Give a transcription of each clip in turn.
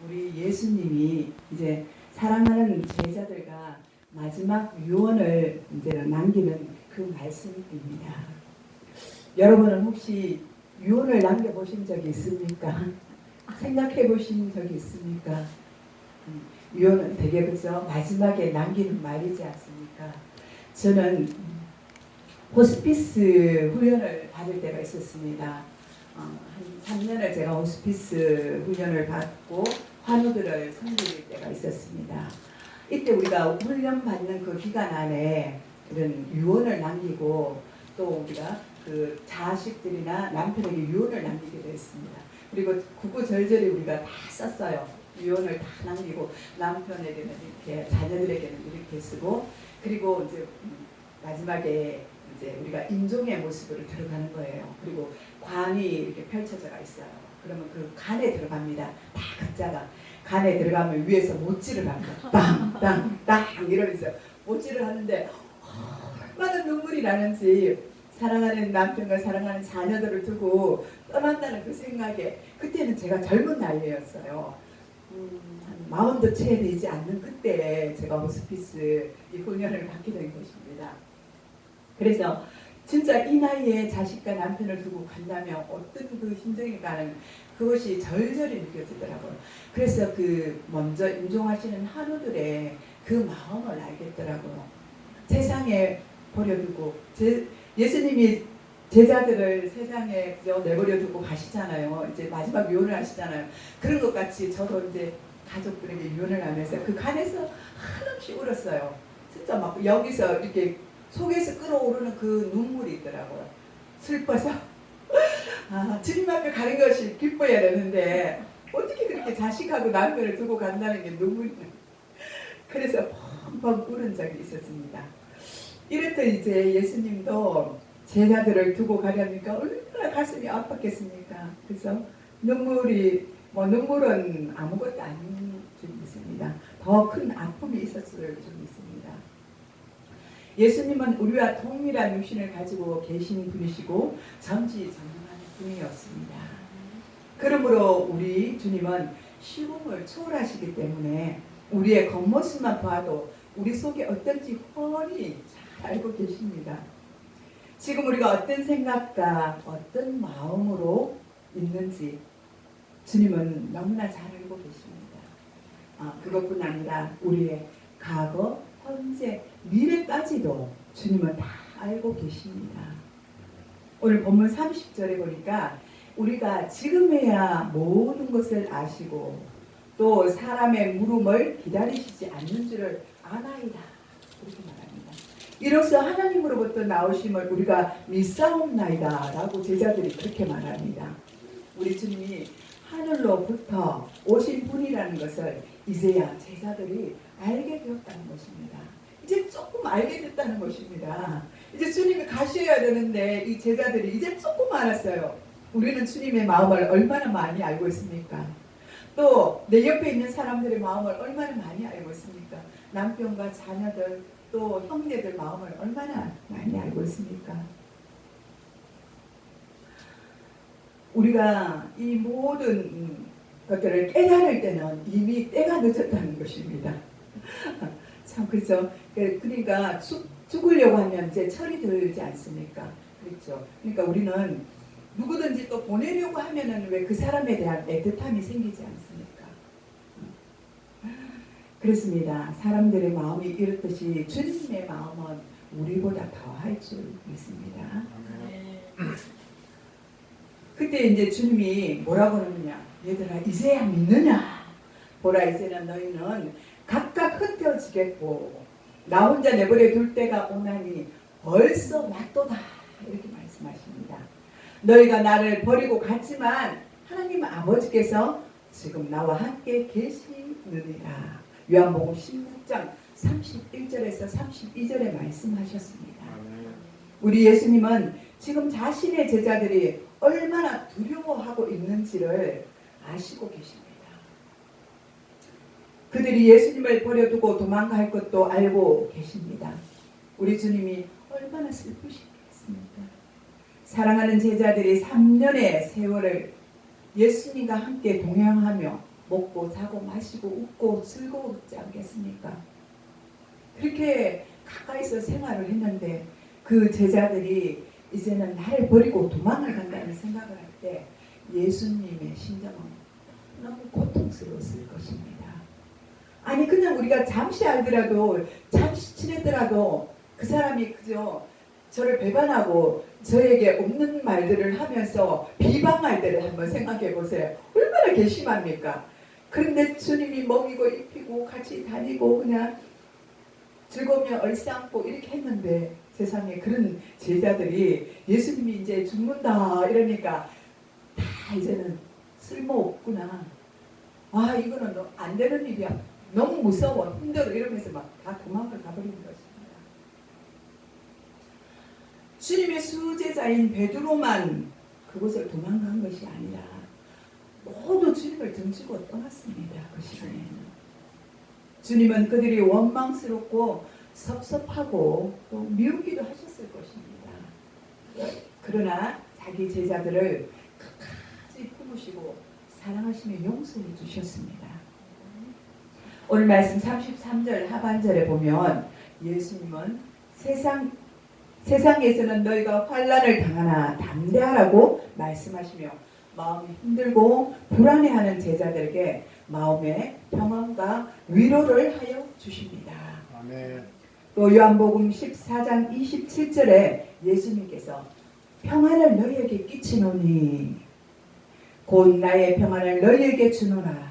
우리 예수님이 이제 사랑하는 제자들과 마지막 유언을 이제 남기는 그 말씀입니다. 여러분은 혹시 유언을 남겨보신 적이 있습니까? 생각해 보신 적이 있습니까? 유언은 되게 그죠? 마지막에 남기는 말이지 않습니까? 저는 호스피스 훈련을 받을 때가 있었습니다. 한 3년을 제가 호스피스 훈련을 받고 환우들을 섬길 때가 있었습니다. 이때 우리가 훈련 받는 그 기간 안에 이런 유언을 남기고 또 우리가 그 자식들이나 남편에게 유언을 남기기도 했습니다. 그리고 구구절절히 우리가 다 썼어요. 유언을 다 남기고 남편에게는 이렇게 자녀들에게는 이렇게 쓰고 그리고 이제 마지막에 이제 우리가 임종의 모습으로 들어가는 거예요. 그리고 관이 이렇게 펼쳐져가 있어요. 그러면 그 간에 들어갑니다. 다 각자가 간에 들어가면 위에서 못질을 합니다. 땅땅땅 이러면서 못질을 하는데 얼마나 눈물이 나는지 사랑하는 남편과 사랑하는 자녀들을 두고 떠난다는 그 생각에 그때는 제가 젊은 나이였어요. 한 마흔도 채 되지 않는 그때 제가 호스피스 이 훈련을 받게 된 것입니다. 그래서 진짜 이 나이에 자식과 남편을 두고 간다면 어떤 그 심정일까는 그것이 절절히 느껴지더라고요. 그래서 그 먼저 임종하시는 한우들의 그 마음을 알겠더라고요. 세상에 버려두고 예수님이 제자들을 세상에 내버려 두고 가시잖아요. 이제 마지막 유언을 하시잖아요. 그런 것 같이 저도 이제 가족들에게 유언을 하면서 그 간에서 한없이 울었어요. 진짜 막 여기서 이렇게 속에서 끓어오르는 그 눈물이 있더라고요. 슬퍼서 주님 앞에 가는 것이 기뻐야 되는데 어떻게 그렇게 자식하고 남편을 두고 간다는 게 눈물이 나요. 그래서 펑펑 울은 적이 있었습니다. 이랬더니 이제 예수님도 제자들을 두고 가려니까 얼마나 가슴이 아팠겠습니까? 그래서 눈물은 아무것도 아닌 줄 믿습니다. 더 큰 아픔이 있었을 줄 믿습니다. 예수님은 우리와 동일한 육신을 가지고 계신 분이시고 전지전능한 분이었습니다. 그러므로 우리 주님은 시공을 초월하시기 때문에 우리의 겉모습만 봐도 우리 속에 어떤지 훤히 잘 알고 계십니다. 지금 우리가 어떤 생각과 어떤 마음으로 있는지 주님은 너무나 잘 알고 계십니다. 그것뿐 아니라 우리의 과거, 현재, 미래까지도 주님은 다 알고 계십니다. 오늘 본문 30절에 보니까 우리가 지금에야 모든 것을 아시고 또 사람의 물음을 기다리시지 않는 줄을 아나이다. 그렇게 말합니다. 이로써 하나님으로부터 나오심을 우리가 믿사옵나이다 라고 제자들이 그렇게 말합니다. 우리 주님이 하늘로부터 오신 분이라는 것을 이제야 제자들이 알게 되었다는 것입니다. 이제 조금 알게 됐다는 것입니다. 이제 주님이 가셔야 되는데 이 제자들이 이제 조금 알았어요. 우리는 주님의 마음을 얼마나 많이 알고 있습니까? 또 내 옆에 있는 사람들의 마음을 얼마나 많이 알고 있습니까? 남편과 자녀들 또 형제들 마음을 얼마나 많이 알고 있습니까? 우리가 이 모든 것들을 깨달을 때는 이미 때가 늦었다는 것입니다. 참 그렇죠. 그러니까 죽으려고 하면 이제 철이 들지 않습니까? 그렇죠. 그러니까 우리는 누구든지 또 보내려고 하면은 왜 그 사람에 대한 애틋함이 생기지 않습니까? 그렇습니다. 사람들의 마음이 이렇듯이 주님의 마음은 우리보다 더할 줄 믿습니다. 그때 이제 주님이 뭐라고 하느냐? 얘들아 이제야 믿느냐? 보라 이제는 너희는 각각 흩어지겠고 나 혼자 내버려 둘 때가 오나니 벌써 왔도다. 이렇게 말씀하십니다. 너희가 나를 버리고 갔지만 하나님 아버지께서 지금 나와 함께 계시느니라. 요한복음 16장 31절에서 32절에 말씀하셨습니다. 우리 예수님은 지금 자신의 제자들이 얼마나 두려워하고 있는지를 아시고 계십니다. 그들이 예수님을 버려두고 도망갈 것도 알고 계십니다. 우리 주님이 얼마나 슬프시겠습니까? 사랑하는 제자들이 3년의 세월을 예수님과 함께 동행하며 먹고 자고 마시고 웃고 즐거웠지 않겠습니까? 그렇게 가까이서 생활을 했는데 그 제자들이 이제는 나를 버리고 도망을 간다는 생각을 할 때 예수님의 심정은 너무 고통스러웠을 것입니다. 아니 그냥 우리가 잠시 알더라도 잠시 친했더라도 그 사람이 그저 저를 배반하고 저에게 없는 말들을 하면서 비방할 때를 한번 생각해 보세요. 얼마나 괘씸합니까? 그런데 주님이 먹이고 입히고 같이 다니고 그냥 즐거우면 얼싸안고 이렇게 했는데 세상에 그런 제자들이 예수님이 이제 죽는다 이러니까 다 이제는 쓸모없구나. 아 이거는 안 되는 일이야. 너무 무서워 힘들어 이러면서 막 다 도망을 가버리는 것입니다. 주님의 수제자인 베드로만 그곳을 도망간 것이 아니라 모두 주님을 등지고 떠났습니다. 그 시간에는 주님은 그들이 원망스럽고 섭섭하고 또 미우기도 하셨을 것입니다. 그러나 자기 제자들을 끝까지 품으시고 사랑하시며 용서해 주셨습니다. 오늘 말씀 33절 하반절에 보면 예수님은 세상에서는 너희가 환난을 당하나 담대하라고 말씀하시며 마음이 힘들고 불안해하는 제자들에게 마음의 평안과 위로를 하여 주십니다. 아멘. 또 요한복음 14장 27절에 예수님께서 평안을 너희에게 끼치노니 곧 나의 평안을 너희에게 주노라.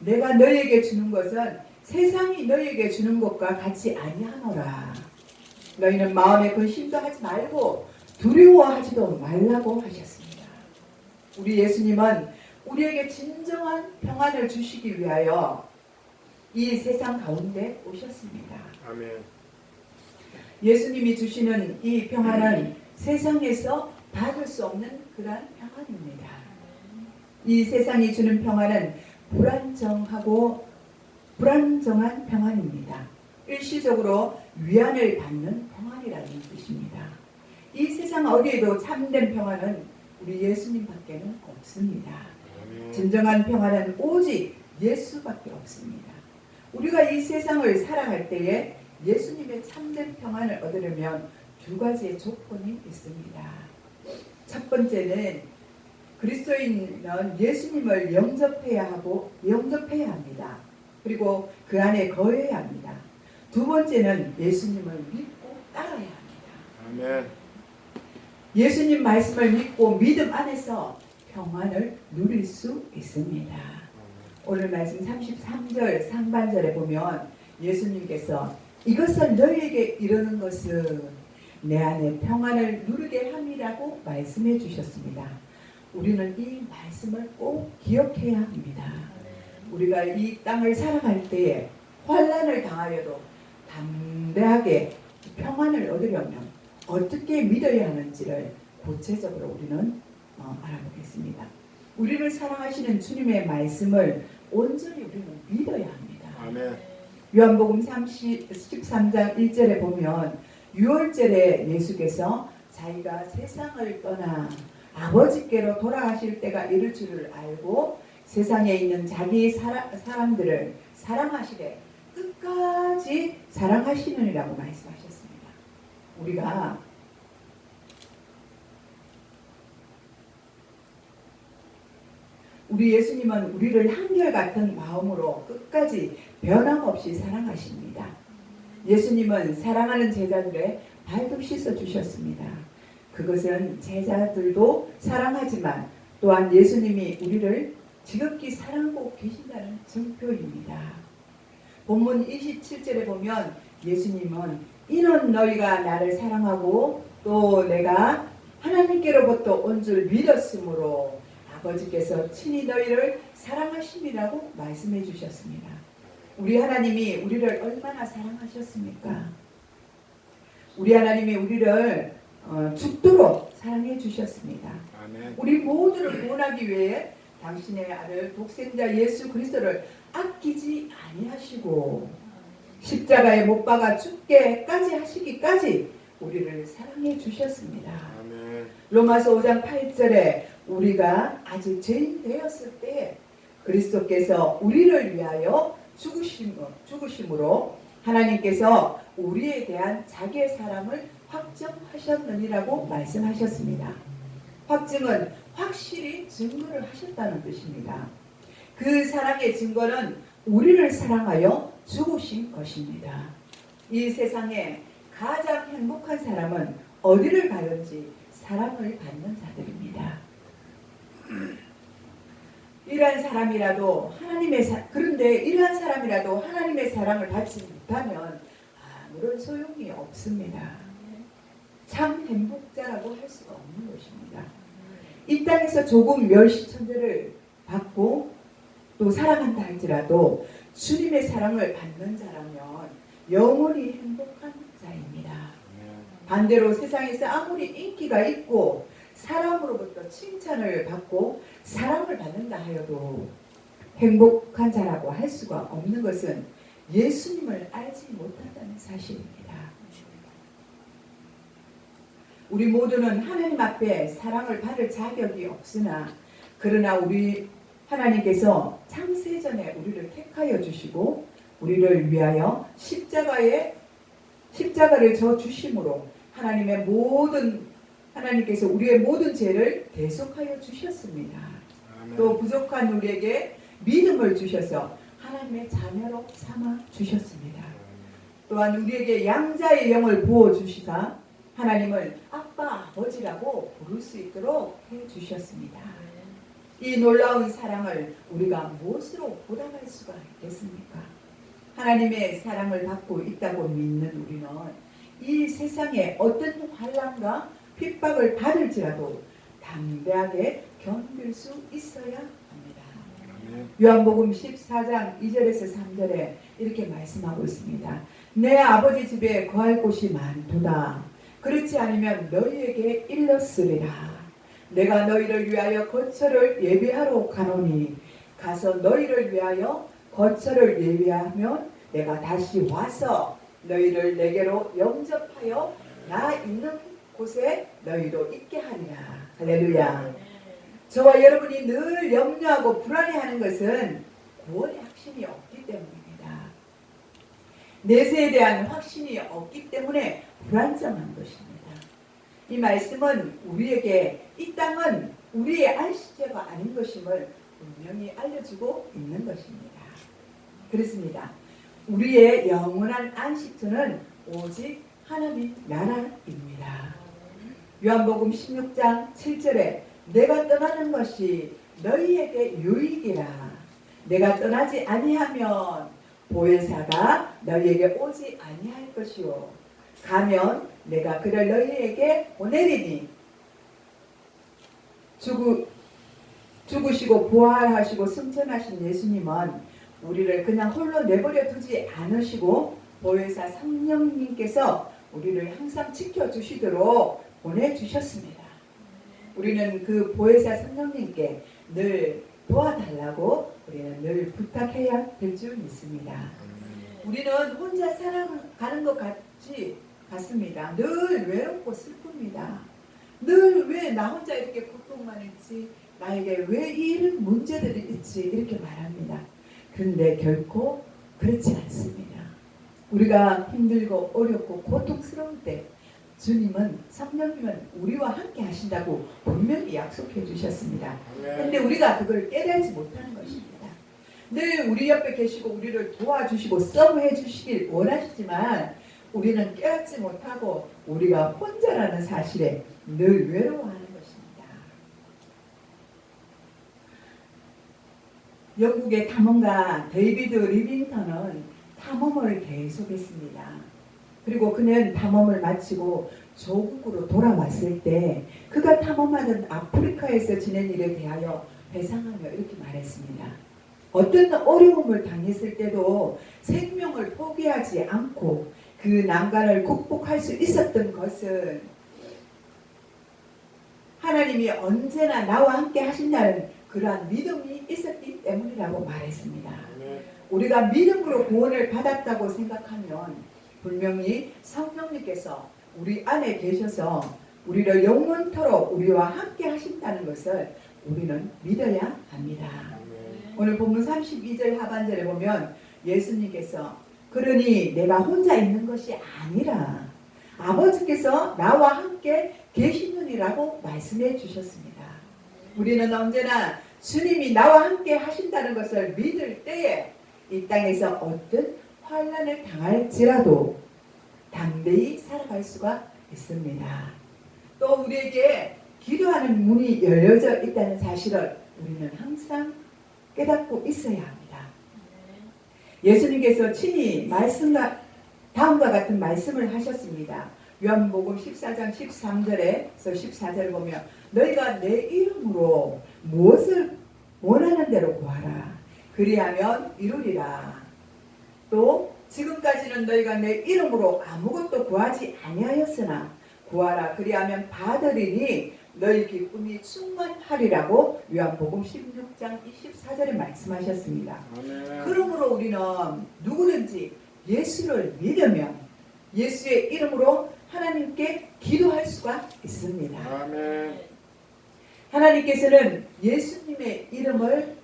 내가 너희에게 주는 것은 세상이 너희에게 주는 것과 같이 아니하노라. 너희는 마음에 근심도 하지 말고 두려워하지도 말라고 하셨습니다. 우리 예수님은 우리에게 진정한 평안을 주시기 위하여 이 세상 가운데 오셨습니다. 아멘. 예수님이 주시는 이 평안은 세상에서 받을 수 없는 그러한 평안입니다. 이 세상이 주는 평안은 불안정한 평안입니다. 일시적으로 위안을 받는 평안이라는 뜻입니다. 이 세상 어디에도 참된 평안은 우리 예수님밖에는 없습니다. 진정한 평안은 오직 예수밖에 없습니다. 우리가 이 세상을 살아갈 때에 예수님의 참된 평안을 얻으려면 두 가지의 조건이 있습니다. 첫 번째는 그리스도인은 예수님을 영접해야 합니다. 그리고 그 안에 거해야 합니다. 두 번째는 예수님을 믿고 따라야 합니다. 아멘. 예수님 말씀을 믿고 믿음 안에서 평안을 누릴 수 있습니다. 오늘 말씀 33절 상반절에 보면 예수님께서 이것을 너희에게 이르는 것은 내 안에 평안을 누리게 함이라고 말씀해 주셨습니다. 우리는 이 말씀을 꼭 기억해야 합니다. 우리가 이 땅을 살아갈 때에 환난을 당하여도 담대하게 평안을 얻으려면 어떻게 믿어야 하는지를 구체적으로 우리는 알아보겠습니다. 우리를 사랑하시는 주님의 말씀을 온전히 우리는 믿어야 합니다. 아멘. 요한복음 13장 1절에 보면 유월절에 예수께서 자기가 세상을 떠나 아버지께로 돌아가실 때가 이를 줄을 알고 세상에 있는 자기 사람들을 사랑하시되 끝까지 사랑하시느니라고 말씀하셨습니다. 우리 예수님은 우리를 한결같은 마음으로 끝까지 변함없이 사랑하십니다. 예수님은 사랑하는 제자들의 발도 씻어 주셨습니다. 그것은 제자들도 사랑하지만 또한 예수님이 우리를 지극히 사랑하고 계신다는 증표입니다. 본문 27절에 보면 예수님은 이는 너희가 나를 사랑하고 또 내가 하나님께로부터 온 줄 믿었으므로 아버지께서 친히 너희를 사랑하심이라고 말씀해 주셨습니다. 우리 하나님이 우리를 얼마나 사랑하셨습니까? 우리 하나님이 우리를 죽도록 사랑해 주셨습니다. 아멘. 우리 모두를 구원하기 위해 당신의 아들 독생자 예수 그리스도를 아끼지 아니하시고 십자가에 못 박아 죽게까지 하시기까지 우리를 사랑해 주셨습니다. 아멘. 로마서 5장 8절에 우리가 아직 죄인 되었을 때 그리스도께서 우리를 위하여 죽으심으로 하나님께서 우리에 대한 자기의 사랑을 확정하셨느니라고 말씀하셨습니다. 확증은 확실히 증거를 하셨다는 뜻입니다. 그 사랑의 증거는 우리를 사랑하여 죽으신 것입니다. 이 세상에 가장 행복한 사람은 어디를 가든지 사랑을 받는 자들입니다. 그런데 이러한 사람이라도 하나님의 사랑을 받지 못하면 아무런 소용이 없습니다. 참 행복자라고 할 수가 없는 것입니다. 이 땅에서 조금 멸시천대를 받고 또 살아간다 할지라도 주님의 사랑을 받는 자라면 영원히 행복한 자입니다. 반대로 세상에서 아무리 인기가 있고 사람으로부터 칭찬을 받고 사랑을 받는다 하여도 행복한 자라고 할 수가 없는 것은 예수님을 알지 못한다는 사실입니다. 우리 모두는 하나님 앞에 사랑을 받을 자격이 없으나 그러나 우리 하나님께서 창세전에 우리를 택하여 주시고 우리를 위하여 십자가를 져 주심으로 하나님께서 우리의 모든 죄를 대속하여 주셨습니다. 아멘. 또 부족한 우리에게 믿음을 주셔서 하나님의 자녀로 삼아 주셨습니다. 또한 우리에게 양자의 영을 부어 주시사 하나님을 아빠, 아버지라고 부를 수 있도록 해 주셨습니다. 이 놀라운 사랑을 우리가 무엇으로 보답할 수가 있겠습니까? 하나님의 사랑을 받고 있다고 믿는 우리는 이 세상에 어떤 환난과 핍박을 받을지라도 담대하게 견딜 수 있어야 합니다. 요한복음 14장 2절에서 3절에 이렇게 말씀하고 있습니다. 내 아버지 집에 거할 곳이 많도다. 그렇지 않으면 너희에게 일렀으리라. 내가 너희를 위하여 거처를 예비하러 가노니 가서 너희를 위하여 거처를 예비하면 내가 다시 와서 너희를 내게로 영접하여 나 있는 곳에 너희도 있게 하리라. 할렐루야. 저와 여러분이 늘 염려하고 불안해하는 것은 구원의 확신이 없기 때문입니다. 내세에 대한 확신이 없기 때문에 불안정한 것입니다. 이 말씀은 우리에게 이 땅은 우리의 안식처가 아닌 것임을 분명히 알려주고 있는 것입니다. 그렇습니다. 우리의 영원한 안식처는 오직 하나님 나라입니다. 요한복음 16장 7절에 내가 떠나는 것이 너희에게 유익이라. 내가 떠나지 아니하면 보혜사가 너희에게 오지 아니할 것이요. 가면 내가 그를 너희에게 보내리니. 죽으시고 부활하시고 승천하신 예수님은 우리를 그냥 홀로 내버려 두지 않으시고 보혜사 성령님께서 우리를 항상 지켜주시도록 보내주셨습니다. 우리는 그 보혜사 성령님께 늘 도와달라고 우리는 늘 부탁해야 될 줄 믿습니다. 우리는 혼자 살아가는 것 같습니다. 늘 외롭고 슬픕니다. 늘 왜 나 혼자 이렇게 고통만 있지, 나에게 왜 이런 문제들이 있지 이렇게 말합니다. 그런데 결코 그렇지 않습니다. 우리가 힘들고 어렵고 고통스러울 때 주님은 성령님은 우리와 함께 하신다고 분명히 약속해 주셨습니다. 그런데 우리가 그걸 깨달지 못하는 것입니다. 늘 우리 옆에 계시고 우리를 도와주시고 서브해 주시길 원하시지만 우리는 깨닫지 못하고 우리가 혼자라는 사실에 늘 외로워하는 것입니다. 영국의 탐험가 데이비드 리빙턴은 탐험을 계속했습니다. 그리고 그는 탐험을 마치고 조국으로 돌아왔을 때 그가 탐험하는 아프리카에서 지낸 일에 대하여 회상하며 이렇게 말했습니다. 어떤 어려움을 당했을 때도 생명을 포기하지 않고 그 난관을 극복할 수 있었던 것은 하나님이 언제나 나와 함께 하신다는 그러한 믿음이 있었기 때문이라고 말했습니다. 우리가 믿음으로 구원을 받았다고 생각하면 분명히 성령님께서 우리 안에 계셔서 우리를 영원토록 우리와 함께 하신다는 것을 우리는 믿어야 합니다. 오늘 본문 32절 하반절에 보면 예수님께서 그러니 내가 혼자 있는 것이 아니라 아버지께서 나와 함께 계시느니라고 말씀해 주셨습니다. 우리는 언제나 주님이 나와 함께 하신다는 것을 믿을 때에 이 땅에서 어떤 환난을 당할지라도 담대히 살아갈 수가 있습니다. 또 우리에게 기도하는 문이 열려져 있다는 사실을 우리는 항상 깨닫고 있어야 합니다. 예수님께서 친히 다음과 같은 말씀을 하셨습니다. 요한복음 14장 13절에서 14절을 보면 너희가 내 이름으로 무엇을 원하는 대로 구하라. 그리하면 이루리라. 또 지금까지는 너희가 내 이름으로 아무것도 구하지 아니하였으나 구하라. 그리하면 받으리니 너희 기쁨이 충만하리라고 요한복음 16장 24절에 말씀하셨습니다. 아멘. 그러므로 우리는 누구든지 예수를 믿으면 예수의 이름으로 하나님께 기도할 수가 있습니다. 아멘. 하나님께서는 예수님의 이름을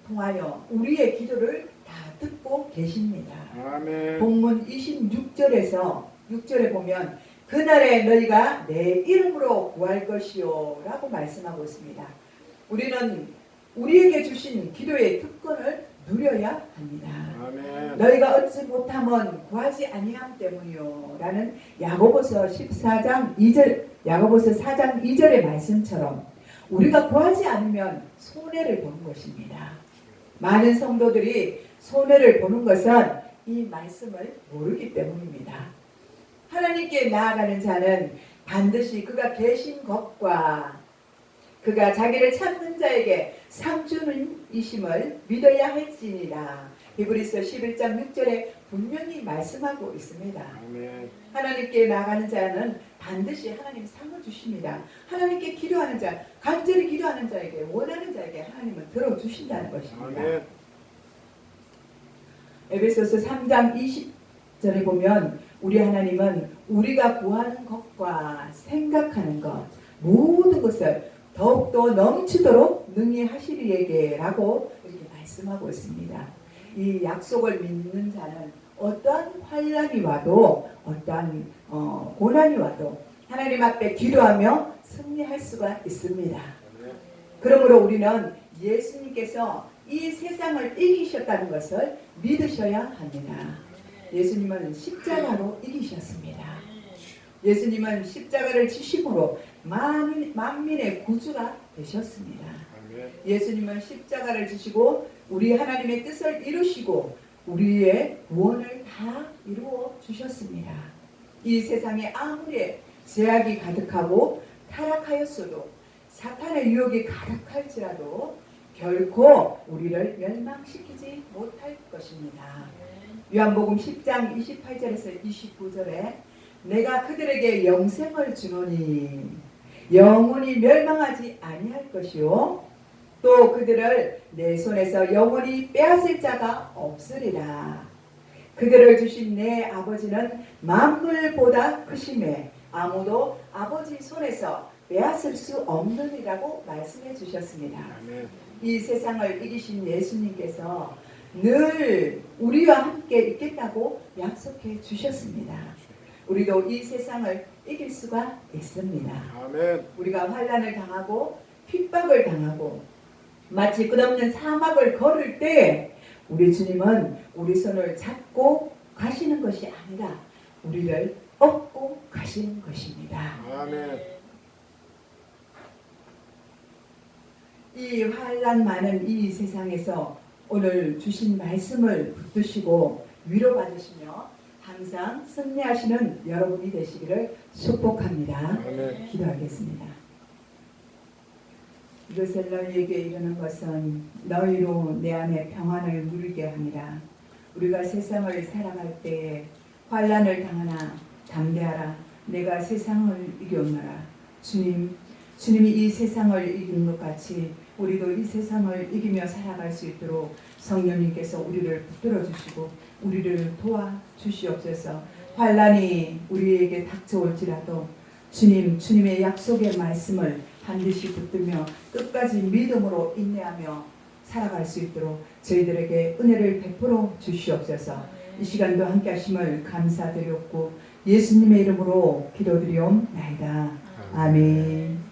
통하여 우리의 기도를 다 듣고 계십니다. 아멘. 본문 26절에서 6절에 보면 그날에 너희가 내 이름으로 구할 것이요 라고 말씀하고 있습니다. 우리는 우리에게 주신 기도의 특권을 누려야 합니다. 아멘. 너희가 얻지 못하면 구하지 아니함 때문이요 라는 야고보서 4장 2절의 말씀처럼 우리가 구하지 않으면 손해를 보는 것입니다. 많은 성도들이 손해를 보는 것은 이 말씀을 모르기 때문입니다. 하나님께 나아가는 자는 반드시 그가 계신 것과 그가 자기를 찾는 자에게 상주는 이심을 믿어야 할지니라. 히브리서 11장 6절에 분명히 말씀하고 있습니다. 아멘. 하나님께 나아가는 자는 반드시 하나님 상을 주십니다. 하나님께 기도하는 자, 간절히 기도하는 자에게 원하는 자에게 하나님은 들어주신다는 것입니다. 아멘. 에베소서 3장 20절에 보면 우리 하나님은 우리가 구하는 것과 생각하는 것 모든 것을 더욱더 넘치도록 능히 하시리에게 라고 이렇게 말씀하고 있습니다. 이 약속을 믿는 자는 어떠한 환난이 와도 어떠한 고난이 와도 하나님 앞에 기도하며 승리할 수가 있습니다. 그러므로 우리는 예수님께서 이 세상을 이기셨다는 것을 믿으셔야 합니다. 예수님은 십자가로 이기셨습니다. 예수님은 십자가를 지심으로 만민의 구주가 되셨습니다. 예수님은 십자가를 지시고 우리 하나님의 뜻을 이루시고 우리의 구원을 다 이루어 주셨습니다. 이 세상에 아무리 제약이 가득하고 타락하였어도 사탄의 유혹이 가득할지라도 결코 우리를 멸망시키지 못할 것입니다. 요한복음 10장 28절에서 29절에 내가 그들에게 영생을 주노니 영원히 멸망하지 아니할 것이요 또 그들을 내 손에서 영원히 빼앗을 자가 없으리라. 그들을 주신 내 아버지는 만물보다 크심에 아무도 아버지 손에서 빼앗을 수 없느니라고 말씀해 주셨습니다. 아멘. 이 세상을 이기신 예수님께서 늘 우리와 함께 있겠다고 약속해 주셨습니다. 우리도 이 세상을 이길 수가 있습니다. 아멘. 우리가 환난을 당하고 핍박을 당하고 마치 끝없는 사막을 걸을 때 우리 주님은 우리 손을 잡고 가시는 것이 아니라 우리를 업고 가시는 것입니다. 아멘. 이 환난 많은 이 세상에서 오늘 주신 말씀을 붙드시고 위로받으시며 항상 승리하시는 여러분이 되시기를 축복합니다. 아멘. 기도하겠습니다. 이것을 너희에게 이르는 것은 너희로 내 안에 평안을 누리게 함이라. 우리가 세상을 살아갈 때에 환난을 당하나 담대하라. 내가 세상을 이겼노라. 주님이 이 세상을 이기는 것 같이 우리도 이 세상을 이기며 살아갈 수 있도록 성령님께서 우리를 붙들어 주시고 우리를 도와 주시옵소서. 환난이 우리에게 닥쳐올지라도 주님의 약속의 말씀을 반드시 붙들며 끝까지 믿음으로 인내하며 살아갈 수 있도록 저희들에게 은혜를 베풀어 주시옵소서. 이 시간도 함께 하심을 감사드렸고 예수님의 이름으로 기도드리옵나이다. 아멘.